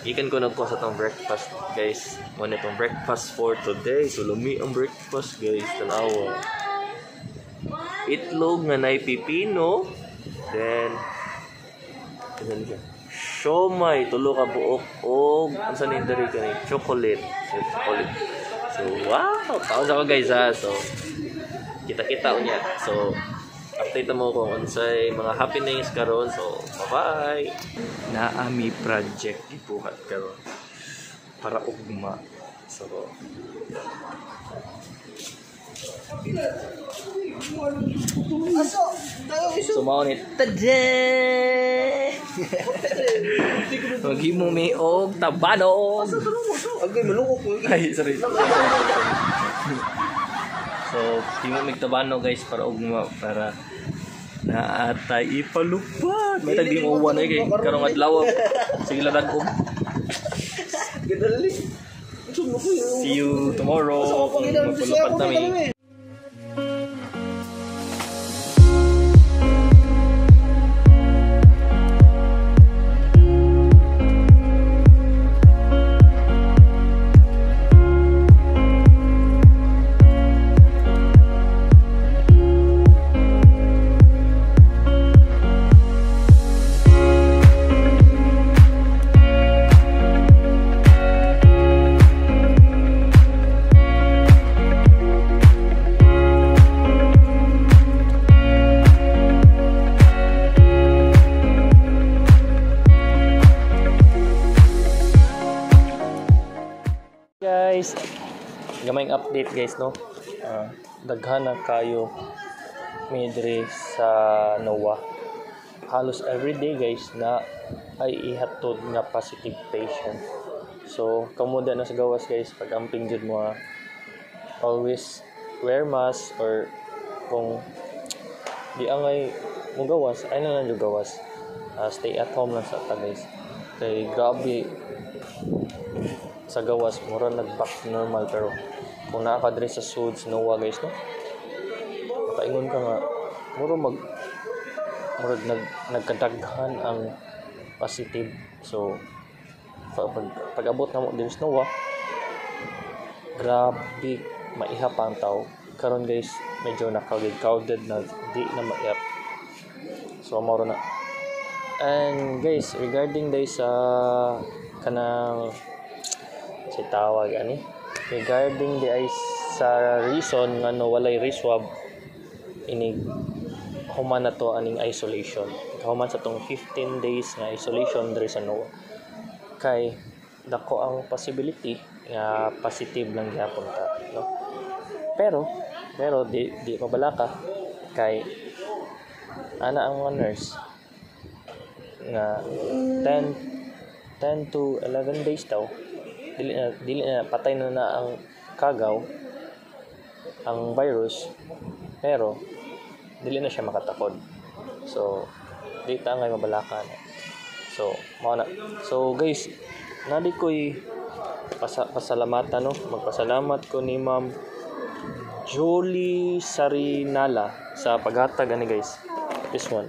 Ikan ko nagkuha sa itong breakfast, guys. Muna itong breakfast for today. So, lumi ang breakfast, guys. Tanawa. Itlog nga na pipino. Then, siomay, tulo ka buok. O, ang sanin dari ka ni? Chocolate. So, wow! Taon ako, guys, ha. So, kita-kita unya. So, update mo kung unsay mga happenings karon. So, bye-bye. Naami project ibuhat karon para ugma. So, sumaunit. Tadje! Maghimo mi og tabanog. Agay malukok ko. Ay, sorry. So, himo mig tabanog, guys, para ugma, para naatay ipalupad. May tagdi mo uwan ay kay karong adlaw. Sige lang ko. Gadali. See you tomorrow. Magpalupad kami. Guys, gamayng update, guys, no. Daghan na kayo midre sa NOAA. Halos everyday, guys, na ay ihatod nga positive patient. So kamuda na sa gawas, guys, pag amping jud mo, always wear mask, or kung di angay mo gawas, ay na lang jud gawas. Stay at home lang sa ta, guys. Kay grabe sa gawas, mura nag-back to normal, pero kung nakakadre sa suds NOAA, guys, no, makaingon ka nga mura nagkadaghan ang positive. So pag abot na mo din sa NOAA, grabe maihap ang tao karon, guys. Medyo crowded na, di na maihap. So mura na. And guys, regarding day sa kanang si tawag ani, regarding di ay sa reason nga no walay reswab, ini human na to aning isolation. Human sa tong 15 days nga isolation diri sa NOAA, kay dako ang possibility nga positive lang gyapon ta, no. Pero di mabalaka, kay ana ang mga nurse nga 10 to 11 days daw, dili na patay na ang kagaw, ang virus, pero dili na siya makatakod. So di ta ngay mabalakan. So mao na. So guys, nadi ko'y pasalamatan, no. Magpasalamat ko ni Ma'am Jolie Sarinala sa paghatag ani, guys. This one.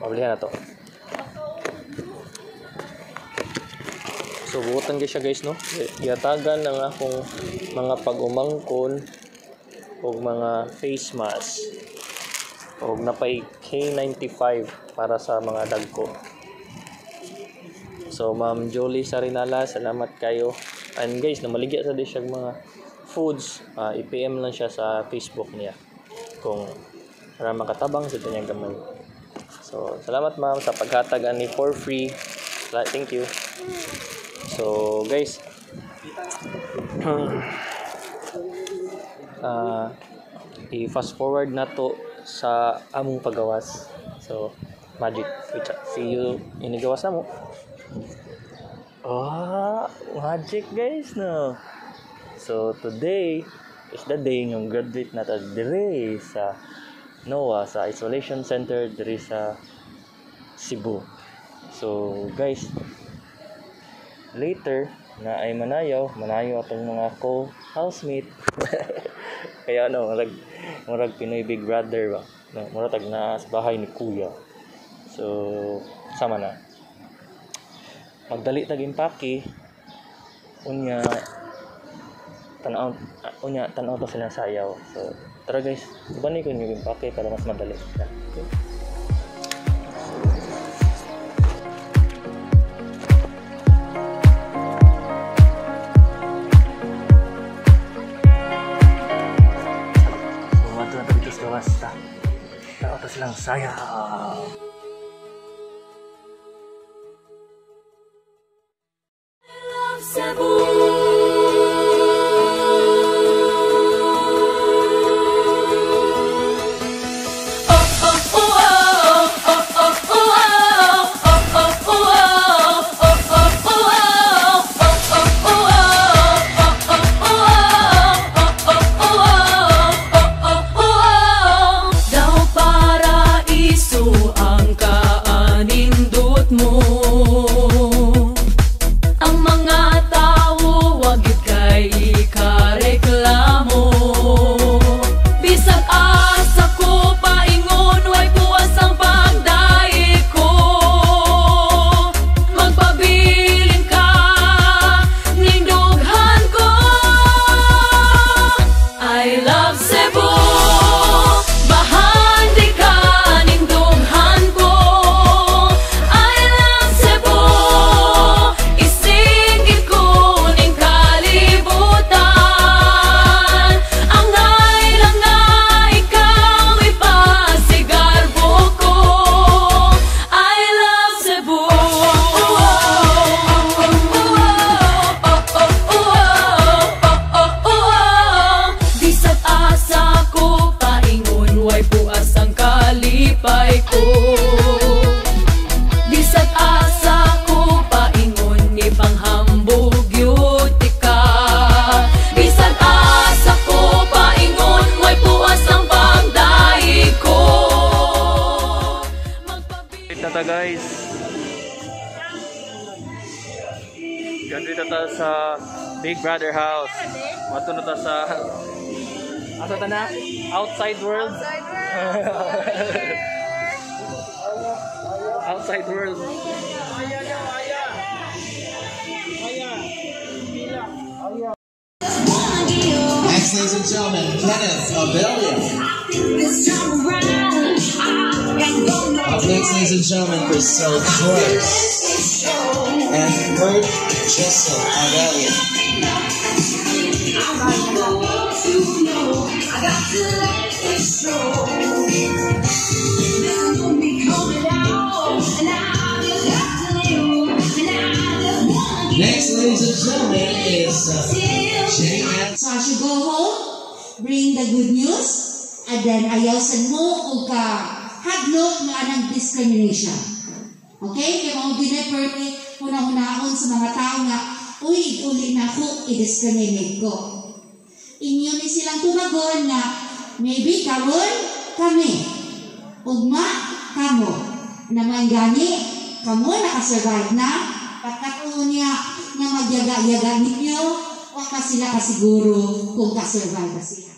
Mablihan na to. So buotan gyud siya, guys, no. Gihatagan ng akong mga pag-umangkon og mga face mask og napay K95 para sa mga dagko. So Ma'am Jolie Sarinala, salamat kayo. And guys, namaligya sa di siya mga foods, i-PM lang siya sa Facebook niya kung para makatabang sa kanyang gamay. So salamat, ma'am, sa paghatag ani for free. Thank you. So guys, i-fast forward na to sa among pagawas. So magic, see you inigawas na mo. Magic, guys, no. So today is the day ng graduate na ta dire sa NOAA, sa isolation center dire sa Cebu. So guys, later na ay manayaw atong mga co-housemate. Kaya murag Pinoy Big Brother ba, no, murag na sa bahay ni Kuya. So sama na. magdali tag impake unya tanaw to sila sayaw. So tara guys, bani ko yung impake para mas madali. Okay. Basta tapos lang saya. Guys, dito ta sa Big Brother house. Mato na ta sa asa ta na? Outside world. Outside world. Next, ladies and gentlemen, Kenneth Abelia. Up next, ladies and gentlemen, Priscilla Joyce. And third, Jessel Abelia. Next, ladies and gentlemen, is Jenny Ann. So as you go home, bring the good news, and then ayaw mo o ka hadlok nga anang discrimination. Okay? Kaya mga dinay-permi, unang-unahon sa mga tao nga, uy, uli na ako, i-discriminate ko. Inyo ni silang tumagon na, maybe karon kami, ugma kamo, na maingani, kamo nakasurvive na, pagkatuon niya na magyaga-yaga ninyo, waka sila kasiguro kung kasurvive na sila.